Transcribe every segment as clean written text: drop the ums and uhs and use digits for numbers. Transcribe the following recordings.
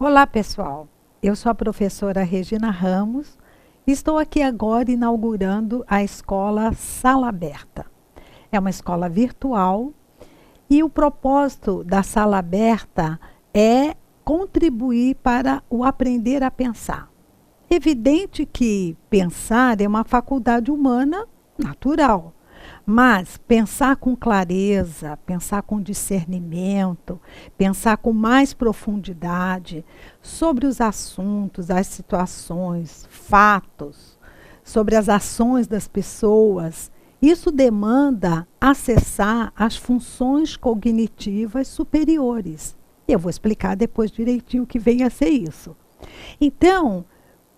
Olá, pessoal. Eu sou a professora Regina Ramos e estou aqui agora inaugurando a escola Sala Aberta. É uma escola virtual e o propósito da Sala Aberta é contribuir para o aprender a pensar. Evidente que pensar é uma faculdade humana natural. Mas pensar com clareza, pensar com discernimento, pensar com mais profundidade sobre os assuntos, as situações, fatos, sobre as ações das pessoas, isso demanda acessar as funções cognitivas superiores. Eu vou explicar depois direitinho o que vem a ser isso. Então,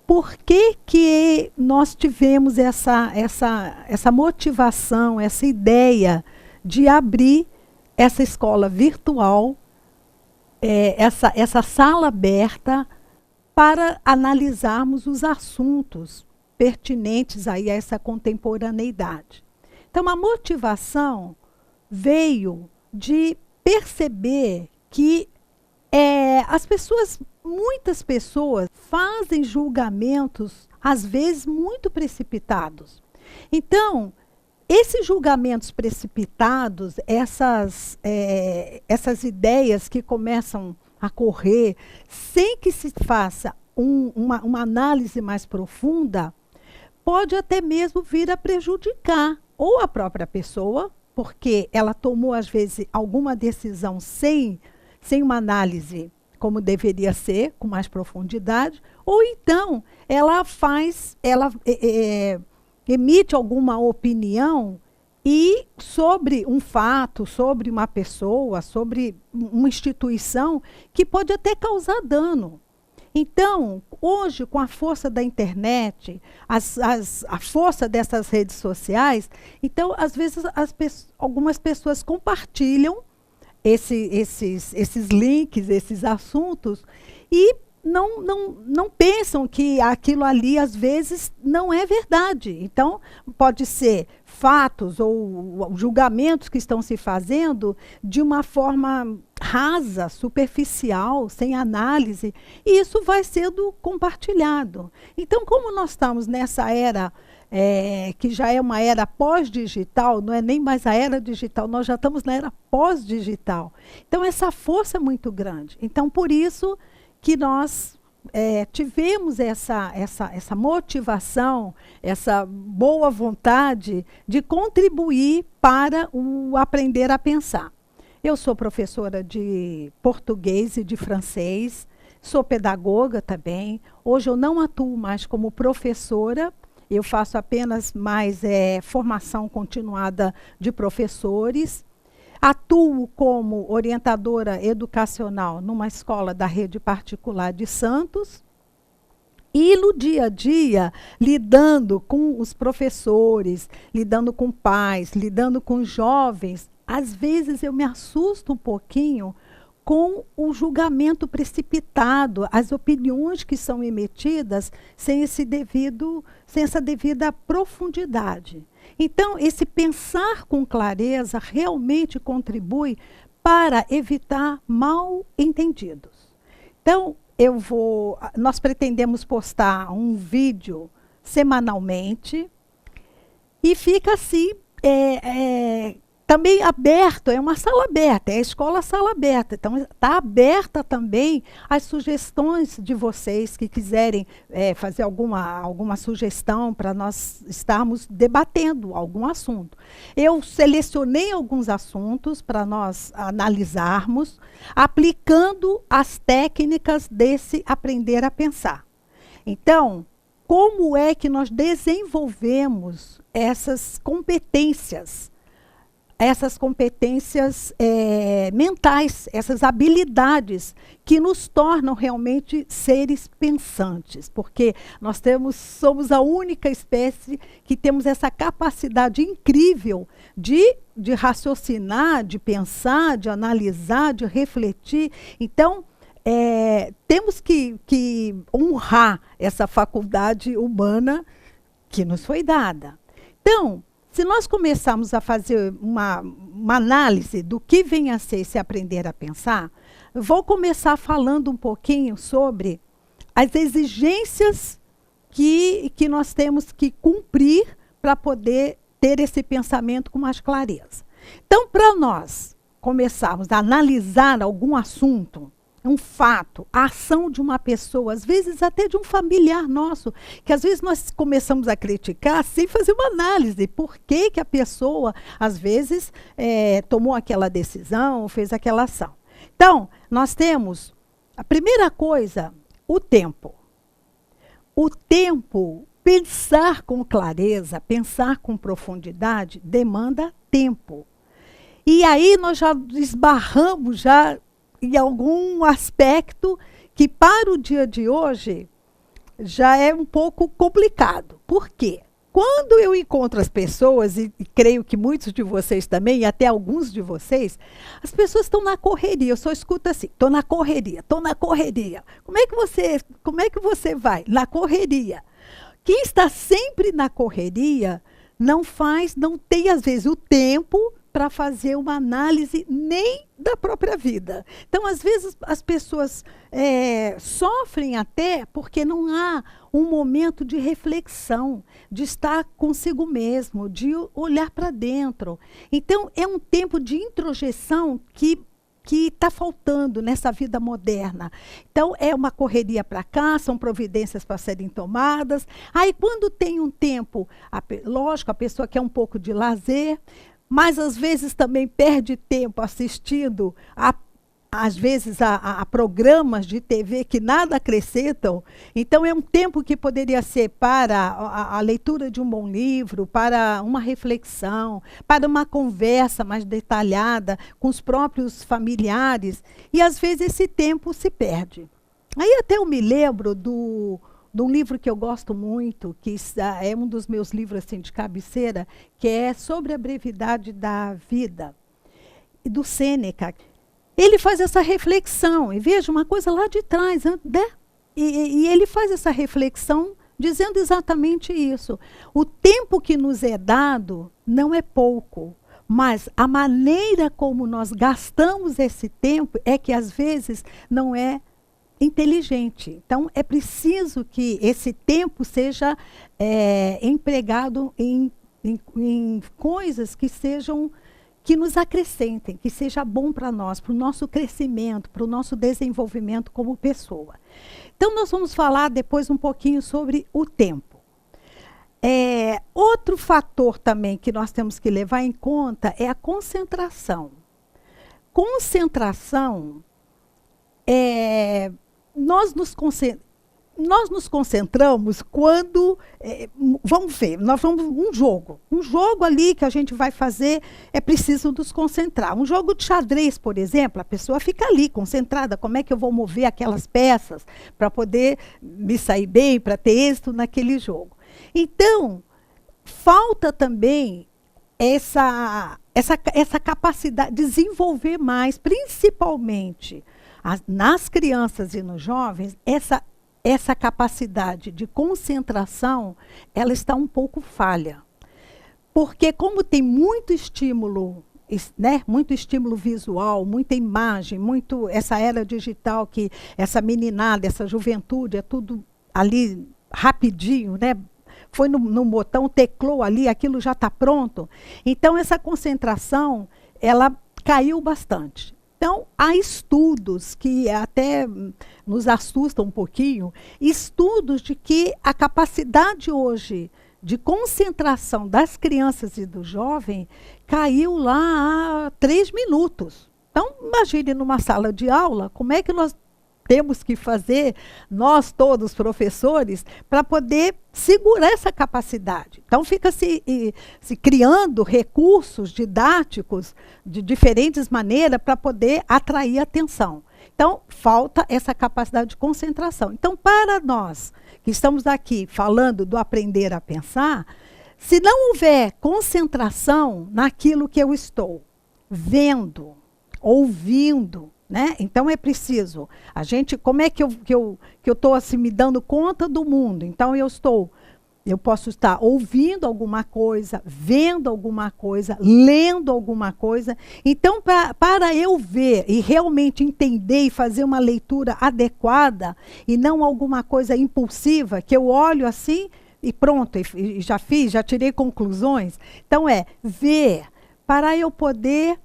por que nós tivemos essa motivação, essa ideia de abrir essa escola virtual, essa sala aberta, para analisarmos os assuntos pertinentes aí a essa contemporaneidade? Então, a motivação veio de perceber que muitas pessoas fazem julgamentos, às vezes, muito precipitados. Então, esses julgamentos precipitados, essas ideias que começam a correr, sem que se faça uma análise mais profunda, pode até mesmo vir a prejudicar ou a própria pessoa, porque ela tomou, às vezes, alguma decisão sem uma análise como deveria ser, com mais profundidade, ou então ela emite alguma opinião e sobre um fato, sobre uma pessoa, sobre uma instituição que pode até causar dano. Então, hoje, com a força da internet, a força dessas redes sociais, então, às vezes, algumas pessoas compartilham esses links, esses assuntos, e não pensam que aquilo ali, às vezes, não é verdade. Então, pode ser fatos ou julgamentos que estão se fazendo de uma forma rasa, superficial, sem análise, e isso vai sendo compartilhado. Então, como nós estamos nessa era que já é uma era pós-digital, não é nem mais a era digital, nós já estamos na era pós-digital. Então, essa força é muito grande. Então, por isso que nós tivemos essa motivação, essa boa vontade de contribuir para o aprender a pensar. Eu sou professora de português e de francês, sou pedagoga também. Hoje eu não atuo mais como professora, eu faço apenas mais formação continuada de professores. Atuo como orientadora educacional numa escola da rede particular de Santos. E no dia a dia, lidando com os professores, lidando com pais, lidando com jovens, às vezes eu me assusto um pouquinho com o julgamento precipitado, as opiniões que são emitidas sem essa devida profundidade. Então, esse pensar com clareza realmente contribui para evitar mal-entendidos. Então, nós pretendemos postar um vídeo semanalmente e fica assim, também aberto, é uma sala aberta, é a escola Sala Aberta. Então, está aberta também as sugestões de vocês que quiserem fazer alguma sugestão para nós estarmos debatendo algum assunto. Eu selecionei alguns assuntos para nós analisarmos, aplicando as técnicas desse aprender a pensar. Então, como é que nós desenvolvemos essas competências mentais, essas habilidades que nos tornam realmente seres pensantes, porque nós somos a única espécie que temos essa capacidade incrível de raciocinar, de pensar, de analisar, de refletir. Então, temos que honrar essa faculdade humana que nos foi dada. Então, Se nós começarmos a fazer uma análise do que vem a ser esse aprender a pensar, eu vou começar falando um pouquinho sobre as exigências que nós temos que cumprir para poder ter esse pensamento com mais clareza. Então, para nós começarmos a analisar algum assunto, um fato, a ação de uma pessoa, às vezes até de um familiar nosso, que às vezes nós começamos a criticar sem fazer uma análise. Por que que a pessoa, às vezes, tomou aquela decisão, fez aquela ação. Então, nós temos, a primeira coisa, o tempo. O tempo, pensar com clareza, pensar com profundidade, demanda tempo. E aí nós já esbarramos já em algum aspecto que para o dia de hoje já é um pouco complicado. Por quê? Quando eu encontro as pessoas, e creio que muitos de vocês também, e até alguns de vocês, as pessoas estão na correria. Eu só escuto assim, estou na correria, estou na correria. Como é que você vai? Na correria. Quem está sempre na correria não tem às vezes o tempo para fazer uma análise nem da própria vida. Então, às vezes, as pessoas sofrem até porque não há um momento de reflexão, de estar consigo mesmo, de olhar para dentro. Então, é um tempo de introjeção que está faltando nessa vida moderna. Então, é uma correria para cá, são providências para serem tomadas. Aí, quando tem um tempo, lógico, a pessoa quer um pouco de lazer, mas às vezes também perde tempo assistindo, às vezes, a programas de TV que nada acrescentam. Então, é um tempo que poderia ser para a leitura de um bom livro, para uma reflexão, para uma conversa mais detalhada com os próprios familiares. E, às vezes, esse tempo se perde. Aí até eu me lembro de um livro que eu gosto muito, que é um dos meus livros assim, de cabeceira, que é sobre a brevidade da vida, do Sêneca. Ele faz essa reflexão, e veja uma coisa lá de trás, né? E ele faz essa reflexão dizendo exatamente isso. O tempo que nos é dado não é pouco, mas a maneira como nós gastamos esse tempo é que às vezes não é inteligente. Então, é preciso que esse tempo seja empregado em coisas que nos acrescentem, que seja bom para nós, para o nosso crescimento, para o nosso desenvolvimento como pessoa. Então, nós vamos falar depois um pouquinho sobre o tempo. Outro fator também que nós temos que levar em conta é a concentração. Concentração nós nos concentramos quando, vamos ver, nós vamos um jogo ali que a gente vai fazer, é preciso nos concentrar. Um jogo de xadrez, por exemplo, a pessoa fica ali concentrada, como é que eu vou mover aquelas peças para poder me sair bem, para ter êxito naquele jogo. Então, falta também essa capacidade de desenvolver mais, principalmente nas crianças e nos jovens, essa capacidade de concentração, ela está um pouco falha. Porque como tem muito estímulo, né, muito estímulo visual, muita imagem, muito essa era digital, que essa meninada, essa juventude, é tudo ali rapidinho, né? Foi no botão, teclou ali, aquilo já está pronto. Então, essa concentração, ela caiu bastante. Então, há estudos que até nos assustam um pouquinho, estudos de que a capacidade hoje de concentração das crianças e do jovem caiu lá a 3 minutos. Então, imagine numa sala de aula, como é que nós temos que fazer, nós todos professores, para poder segurar essa capacidade. Então, fica se criando recursos didáticos de diferentes maneiras para poder atrair atenção. Então, falta essa capacidade de concentração. Então, para nós que estamos aqui falando do aprender a pensar, se não houver concentração naquilo que eu estou vendo, ouvindo, né? Então é preciso, como é que eu estou assim, me dando conta do mundo? Então eu estou Eu posso estar ouvindo alguma coisa, vendo alguma coisa, lendo alguma coisa. Então, para eu ver e realmente entender e fazer uma leitura adequada, e não alguma coisa impulsiva, que eu olho assim e pronto, e já fiz, já tirei conclusões. Então, ver, para eu poder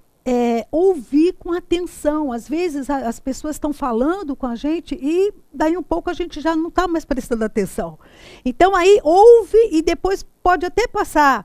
ouvir com atenção. Às vezes as pessoas estão falando com a gente e daí um pouco a gente já não está mais prestando atenção. Então aí ouve e depois pode até passar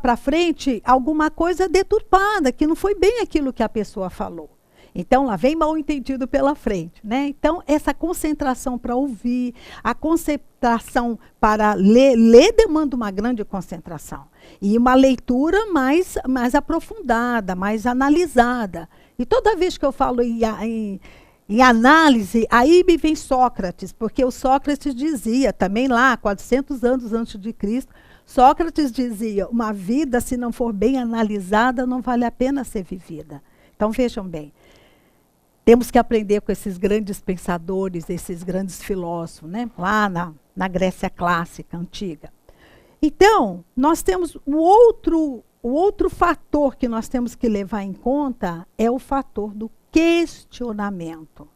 para frente alguma coisa deturpada, que não foi bem aquilo que a pessoa falou. Então, lá vem mal entendido pela frente, né? Então, essa concentração para ouvir, a concentração para ler, ler demanda uma grande concentração. E uma leitura mais aprofundada, mais analisada. E toda vez que eu falo em análise, aí me vem Sócrates, porque o Sócrates dizia, também lá, 400 anos antes de Cristo, Sócrates dizia, uma vida, se não for bem analisada, não vale a pena ser vivida. Então, vejam bem. Temos que aprender com esses grandes pensadores, esses grandes filósofos, né? Lá na Grécia clássica, antiga. Então, nós temos o outro fator que nós temos que levar em conta é o fator do questionamento.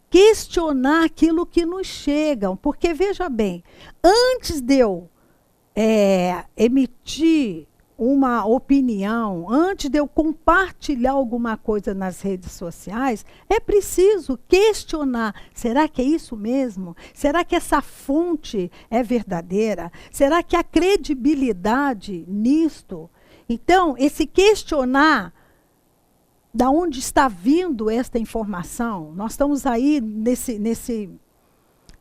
Questionar aquilo que nos chega, porque, veja bem, antes de eu emitir uma opinião, antes de eu compartilhar alguma coisa nas redes sociais, é preciso questionar. Será que é isso mesmo? Será que essa fonte é verdadeira? Será que há credibilidade nisto? Então, esse questionar, da onde está vindo esta informação? Nós estamos aí nesse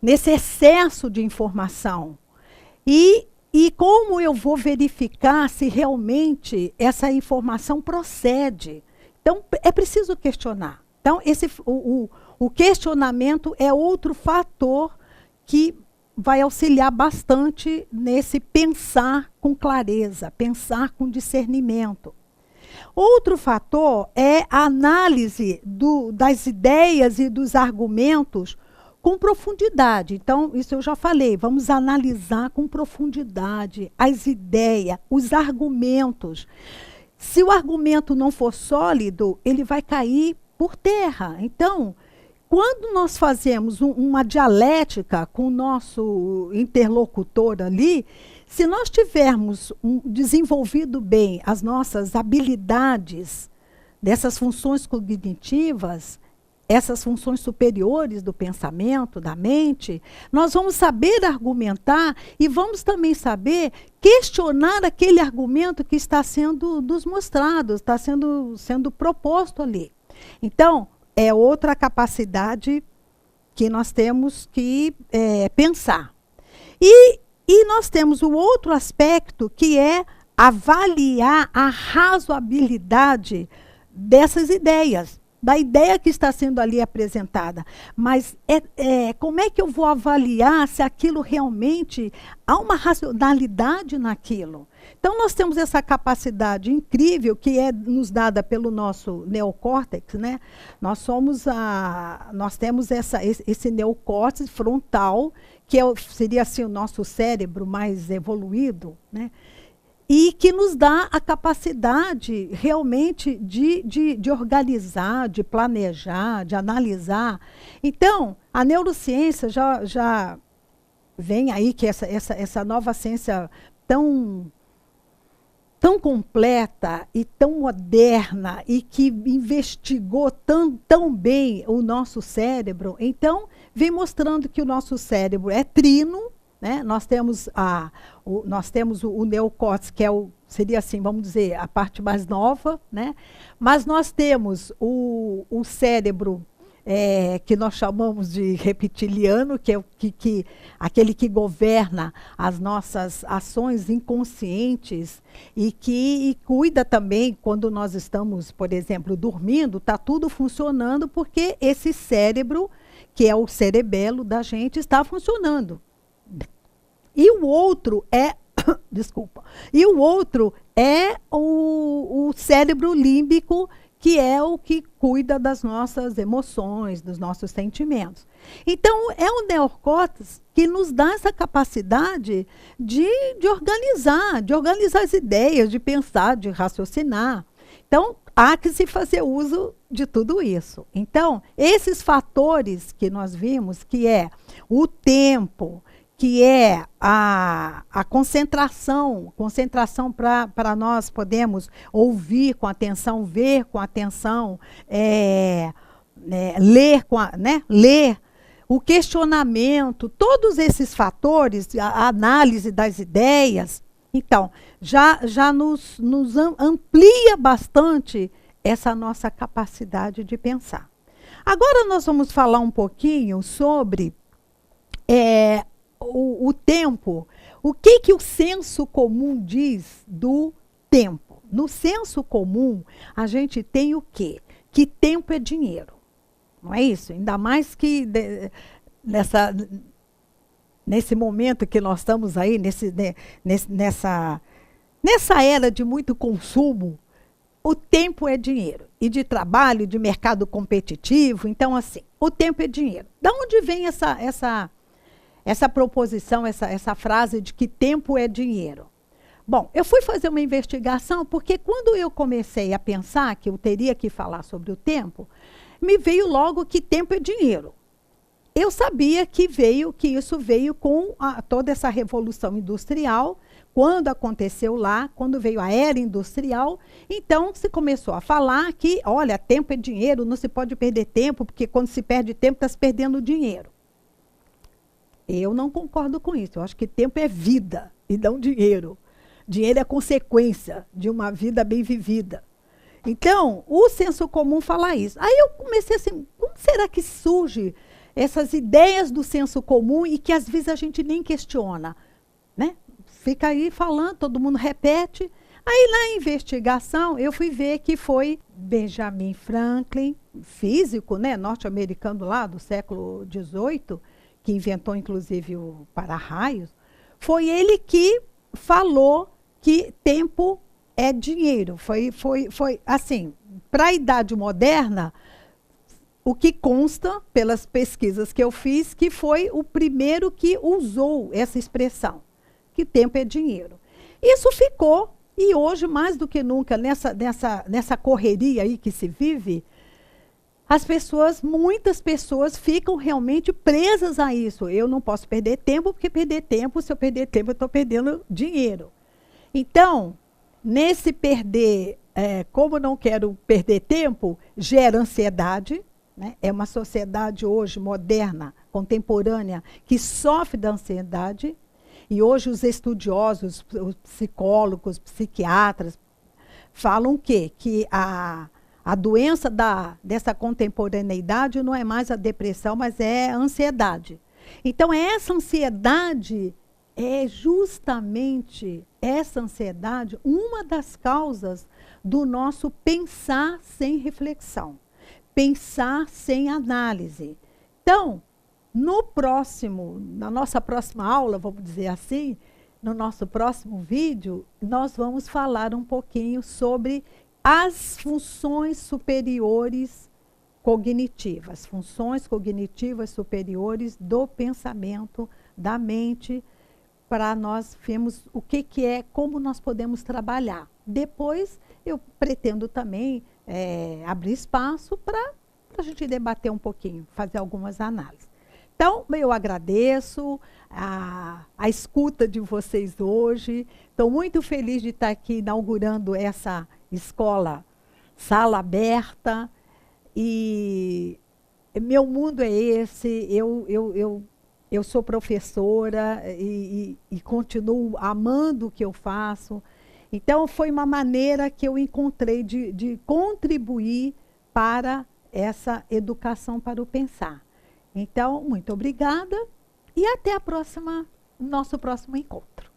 excesso de informação. E como eu vou verificar se realmente essa informação procede? Então, é preciso questionar. Então, o questionamento é outro fator que vai auxiliar bastante nesse pensar com clareza, pensar com discernimento. Outro fator é a análise das ideias e dos argumentos com profundidade. Então, isso eu já falei, vamos analisar com profundidade as ideias, os argumentos. Se o argumento não for sólido, ele vai cair por terra. Então, quando nós fazemos uma dialética com o nosso interlocutor ali, se nós tivermos desenvolvido bem as nossas habilidades dessas funções cognitivas, essas funções superiores do pensamento, da mente, nós vamos saber argumentar e vamos também saber questionar aquele argumento que está sendo nos mostrado, está sendo proposto ali. Então, é outra capacidade que nós temos que pensar. E nós temos o outro aspecto, que é avaliar a razoabilidade dessas ideias, da ideia que está sendo ali apresentada. Mas como é que eu vou avaliar se aquilo realmente há uma racionalidade naquilo? Então, nós temos essa capacidade incrível que é nos dada pelo nosso neocórtex, né? Nós temos esse neocórtex frontal, que seria assim, o nosso cérebro mais evoluído, né? E que nos dá a capacidade realmente de organizar, de planejar, de analisar. Então, a neurociência já vem aí, que essa nova ciência tão completa e tão moderna e que investigou tão bem o nosso cérebro, então vem mostrando que o nosso cérebro é trino, né? Nós temos o neocórtex, que seria assim, vamos dizer, a parte mais nova, né? Mas nós temos o cérebro que nós chamamos de reptiliano, que é aquele que governa as nossas ações inconscientes e que cuida também quando nós estamos, por exemplo, dormindo, está tudo funcionando porque esse cérebro, que é o cerebelo da gente, está funcionando. E o outro desculpa. E o outro é o cérebro límbico, que é o que cuida das nossas emoções, dos nossos sentimentos. Então, é o neocórtex que nos dá essa capacidade de organizar as ideias, de pensar, de raciocinar. Então, há que se fazer uso de tudo isso. Então, esses fatores que nós vimos, que é o tempo, que é a concentração para nós podermos ouvir com atenção, ver com atenção, ler, ler, o questionamento, todos esses fatores, a análise das ideias, então, já nos amplia bastante essa nossa capacidade de pensar. Agora nós vamos falar um pouquinho sobre o tempo. O que o senso comum diz do tempo? No senso comum, a gente tem o quê? Que tempo é dinheiro. Não é isso? Ainda mais que nesse momento que nós estamos aí, nessa era de muito consumo, o tempo é dinheiro. E de trabalho, de mercado competitivo. Então, assim, o tempo é dinheiro. Da onde vem essa proposição, essa frase de que tempo é dinheiro? Bom, eu fui fazer uma investigação porque quando eu comecei a pensar que eu teria que falar sobre o tempo, me veio logo que tempo é dinheiro. Eu sabia que isso veio com toda essa revolução industrial, quando aconteceu lá, quando veio a era industrial, então se começou a falar que, olha, tempo é dinheiro, não se pode perder tempo, porque quando se perde tempo, está se perdendo dinheiro. Eu não concordo com isso, eu acho que tempo é vida e não dinheiro. Dinheiro é consequência de uma vida bem vivida. Então, o senso comum fala isso. Aí eu comecei assim, como será que surge essas ideias do senso comum e que às vezes a gente nem questiona, né? Fica aí falando, todo mundo repete. Aí na investigação eu fui ver que foi Benjamin Franklin, físico, né, norte-americano lá do século XVIII, que inventou inclusive o para-raios, foi ele que falou que tempo é dinheiro. Foi assim, para a idade moderna, o que consta pelas pesquisas que eu fiz, que foi o primeiro que usou essa expressão, que tempo é dinheiro. Isso ficou, e hoje, mais do que nunca, nessa correria aí que se vive, muitas pessoas ficam realmente presas a isso. Eu não posso perder tempo, porque se eu perder tempo, eu estou perdendo dinheiro. Então, nesse perder, como não quero perder tempo, gera ansiedade, né? É uma sociedade hoje moderna, contemporânea, que sofre da ansiedade. E hoje os estudiosos, os psicólogos, psiquiatras, falam que a doença dessa contemporaneidade não é mais a depressão, mas é a ansiedade. Então, essa ansiedade é justamente essa ansiedade uma das causas do nosso pensar sem reflexão, pensar sem análise. Então, na nossa próxima aula, vamos dizer assim, no nosso próximo vídeo, nós vamos falar um pouquinho sobre as funções superiores cognitivas, funções cognitivas superiores do pensamento, da mente, para nós vermos o que é, como nós podemos trabalhar. Depois, eu pretendo também abrir espaço para a gente debater um pouquinho, fazer algumas análises. Então, eu agradeço a escuta de vocês hoje. Estou muito feliz de estar aqui inaugurando essa escola Sala Aberta. E meu mundo é esse. Eu sou professora e continuo amando o que eu faço. Então, foi uma maneira que eu encontrei de contribuir para essa educação para o pensar. Então, muito obrigada e até nosso próximo encontro.